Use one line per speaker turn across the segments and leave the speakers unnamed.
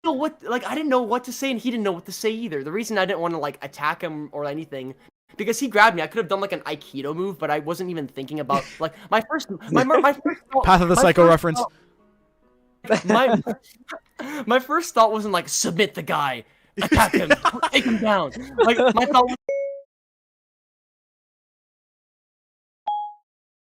know what, like, I didn't know what to say, and he didn't know what to say either. The reason I didn't want to, like, attack him or anything, because he grabbed me. I could have done, like, an Aikido move, but I wasn't even thinking about, like, my first thought,
Path of the Psycho reference.
my, my first thought wasn't, like, submit the guy, attack him, take him down. Like, my thought was,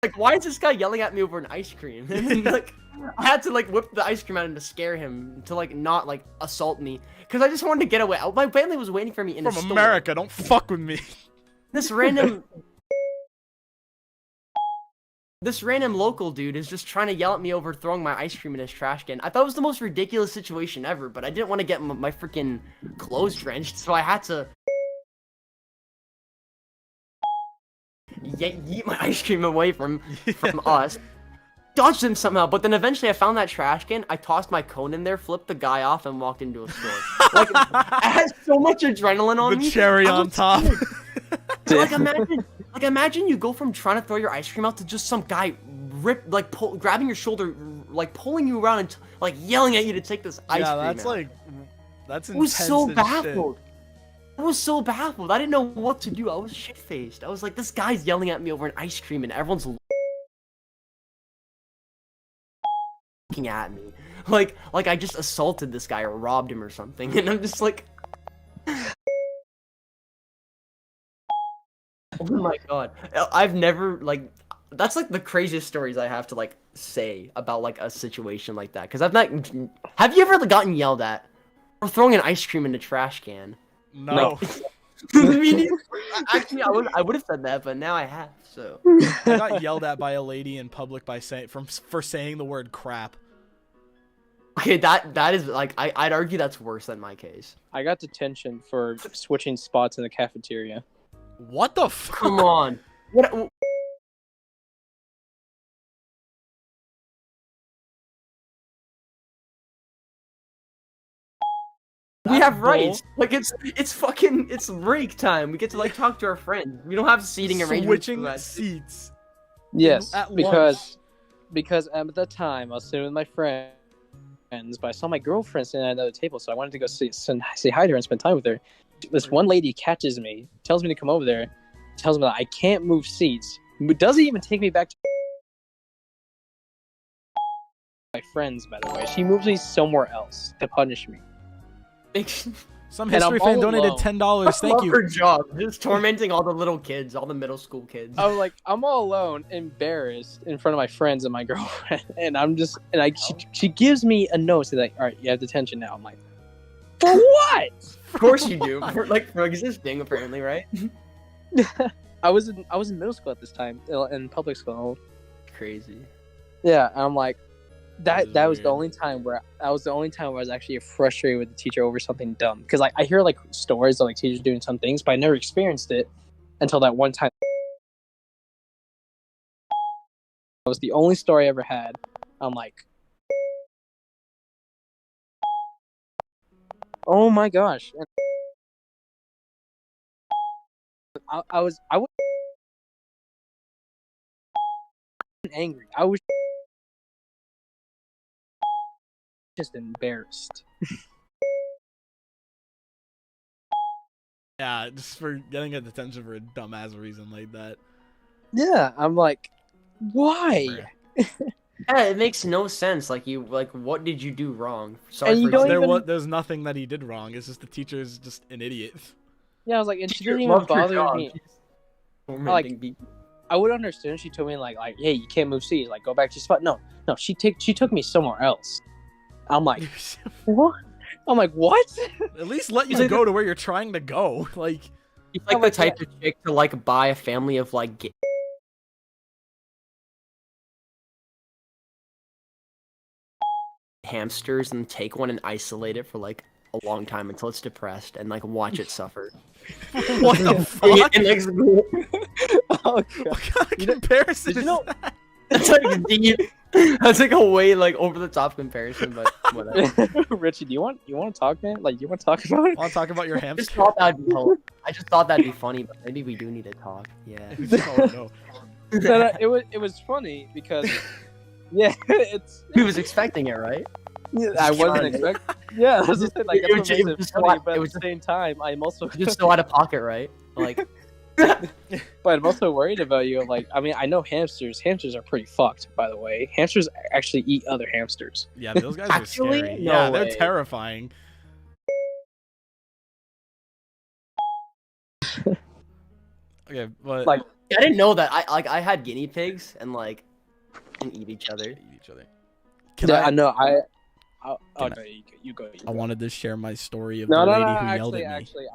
like, why is this guy yelling at me over an ice cream? And then, like, I had to, like, whip the ice cream out to scare him to, like, not, like, assault me. Because I just wanted to get away. My family was waiting for me in the store.
From America, don't fuck with me.
This random local dude is just trying to yell at me over throwing my ice cream in his trash can. I thought it was the most ridiculous situation ever, but I didn't want to get my freaking clothes drenched, so I had to yeet my ice cream away from us. Dodged him somehow, but then eventually I found that trash can. I tossed my cone in there, flipped the guy off, and walked into a store. Like, I had so much adrenaline on me.
The cherry on top.
Like, imagine you go from trying to throw your ice cream out to just some guy grabbing your shoulder, like pulling you around and like yelling at you to take this ice cream out.
That's intense.
I was so baffled. I was so baffled. I didn't know what to do. I was shit-faced. I was like, this guy's yelling at me over an ice cream, and everyone's looking at me. Like I just assaulted this guy or robbed him or something, and I'm just like... Oh my god. I've never, like... That's, like, the craziest stories I have to, like, say about, like, a situation like that. Because I've not... Have you ever gotten yelled at for throwing an ice cream in a trash can?
No.
Actually, I would have said that, but now I have, so...
I got yelled at by a lady in public for saying the word crap.
Okay, that is, like, I'd argue that's worse than my case.
I got detention for switching spots in the cafeteria.
What the fuck?
Come on. What? We have rights. Like, it's break time. We get to, like, talk to our friends. We don't have seating arrangements.
Switching seats.
Yes,
at
because at the time I was sitting with my friends, but I saw my girlfriend sitting at another table, so I wanted to go say hi to her and spend time with her. This one lady catches me, tells me to come over there, tells me that I can't move seats, but doesn't even take me back to my friends, by the way. She moves me somewhere else to punish me.
Some history fan donated $10. Thank you.
Her job, just tormenting all the little kids, all the middle school kids.
I was like, I'm all alone, embarrassed in front of my friends and my girlfriend, and she gives me a note, saying like, all right, you have detention now. I'm like, for what?
Of course you do. For existing, apparently, right?
I was in middle school at this time, in public school.
Crazy.
Yeah, and I'm like, that was the only time where I was actually frustrated with the teacher over something dumb. Because like I hear like stories of like teachers doing some things, but I never experienced it until that one time. That was the only story I ever had. I'm like, oh my gosh. And I was angry. I was just embarrassed.
Yeah, just for getting a detention for a dumbass reason like that.
Yeah, I'm like, why?
Yeah, it makes no sense. Like, what did you do wrong? Sorry,
and you don't
there's nothing that he did wrong. It's just the teacher's just an idiot.
Yeah, I was like, and she didn't even bother me. Like, I would understand if she told me like, hey, you can't move seats. Like, go back to your spot. No, she took me somewhere else. I'm like, what? I'm like, what?
At least let you go to where you're trying to go. Like,
you're like the type of chick to like buy a family of like hamsters and take one and isolate it for like a long time until it's depressed and like watch it suffer.
What the fuck?
Oh, God.
What kind of comparison is that?
That's like deep. That's like a way like over the top comparison, but whatever.
Richie, do you want to talk, man? Like, you want to talk about it?
Want to talk about your hamster?
I just thought that'd be funny, but maybe we do need to talk. Yeah.
Oh, no.
It was funny because yeah,
He was expecting it, right?
Yeah, I wasn't expecting. Yeah, that's just like
It
that's
was
what
ju-
makes
it
it
was just
funny.
like-
But
it
at
was
the same time, I'm also
Just so out of pocket, right? Like,
but I'm also worried about you. Like, I mean, I know hamsters. Hamsters are pretty fucked, by the way. Hamsters actually eat other hamsters.
Yeah, those guys
Actually?
are scary.
No
Yeah, they're
way.
terrifying. Okay, but
Like,
I didn't know that. I had guinea pigs and like and eat each other.
eat each other. Can
yeah, I
I?
know. Oh
Can
no, you go.
I wanted to share my story of
No,
the
no,
lady
no.
who yelled
Actually,
at me.
actually,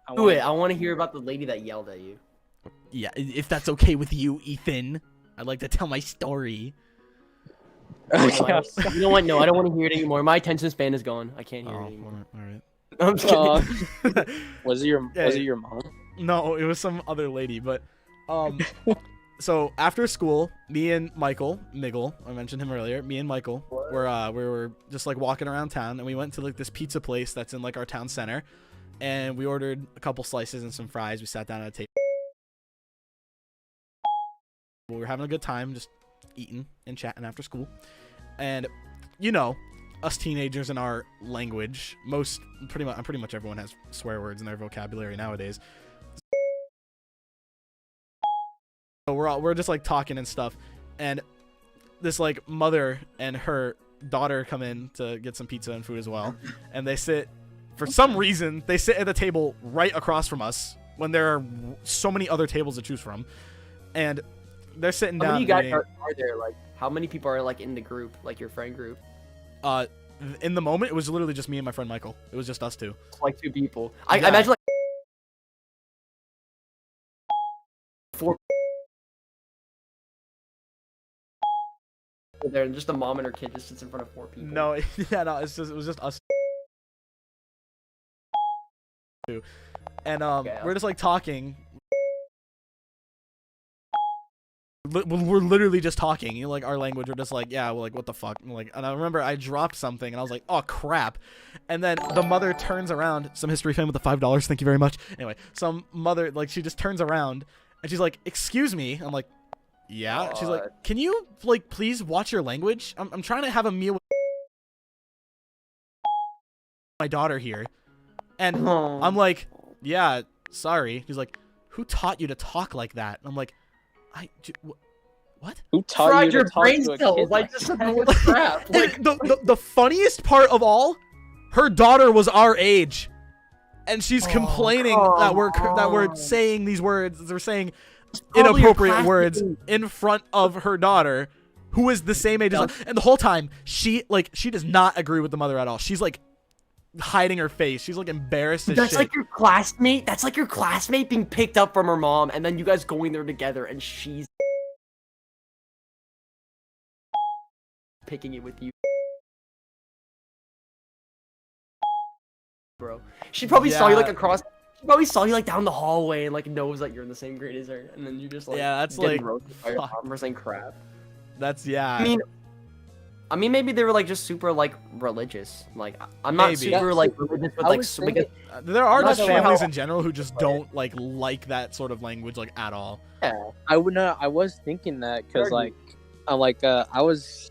I
Wait, I want to hear about the lady that yelled at you.
Yeah, if that's okay with you, Ethan, I'd like to tell my story.
You know what? No, I don't want to hear it anymore. My attention span is gone. I can't hear it anymore.
all right.
I'm just kidding.
Was it your
Yeah,
Was it your mom?
No, it was some other lady, but so after school, me and Miggle, I mentioned him earlier. Me and Michael we were just like walking around town, and we went to like this pizza place that's in like our town center, and we ordered a couple slices and some fries. We sat down at a table. We were having a good time, just eating and chatting after school, and you know, us teenagers in our language, pretty much everyone has swear words in their vocabulary nowadays. So we're just like talking and stuff, and this like mother and her daughter come in to get some pizza and food as well, and they sit, for some reason they sit at the table right across from us when there are so many other tables to choose from, and they're sitting down.
How many guys
eating.
are there? Like, how many people are like in the group, like your friend group?
In the moment, it was literally just me and my friend Michael. It was just us two.
Like 2 people. I
Yeah.
imagine like 4 people there, and just a mom and her kid just sits in front of 4 people.
No, yeah, no, it was just us two, and
Okay,
we're just like talking. We're literally just talking, you know, like our language. We're just like, yeah, well, like what the fuck, and I remember I dropped something, and I was like, oh crap, and then the mother turns around. Some history fan with the $5, thank you very much. Anyway, some mother, like, she just turns around and she's like, excuse me. I'm like, yeah. She's like, can you like please watch your language? I'm trying to have a meal with my daughter here, and I'm like, yeah, sorry. He's like, who taught you to talk like that? And I'm like, what?
Who taught
Fried
you
your
to talk
brain
to a
cells.
kid
I
like
just
that?
said the word crap. Like,
the funniest part of all, her daughter was our age, and she's complaining that we're saying these words. We're saying
probably your
inappropriate words
classmate.
in front of her daughter, who is the same age as us. And the whole time, she does not agree with the mother at all. She's like hiding her face. She's like embarrassed as
that's
shit.
like your classmate. That's like your classmate being picked up from her mom, and then you guys going there together, and she's picking it with you, bro. She probably saw you like across. She probably saw you like down the hallway and like knows that you're in the same grade as her, and then you just like
that's
getting
like
roasted by your mom for saying crap.
that's yeah.
I mean, maybe they were like just super like religious. Like I'm not
Maybe.
super like religious, but
I
like
was
so because
There are
I'm not
just
sure
families
how-
in general who just don't like that sort of language like at all.
I was thinking that because
Pardon?
I was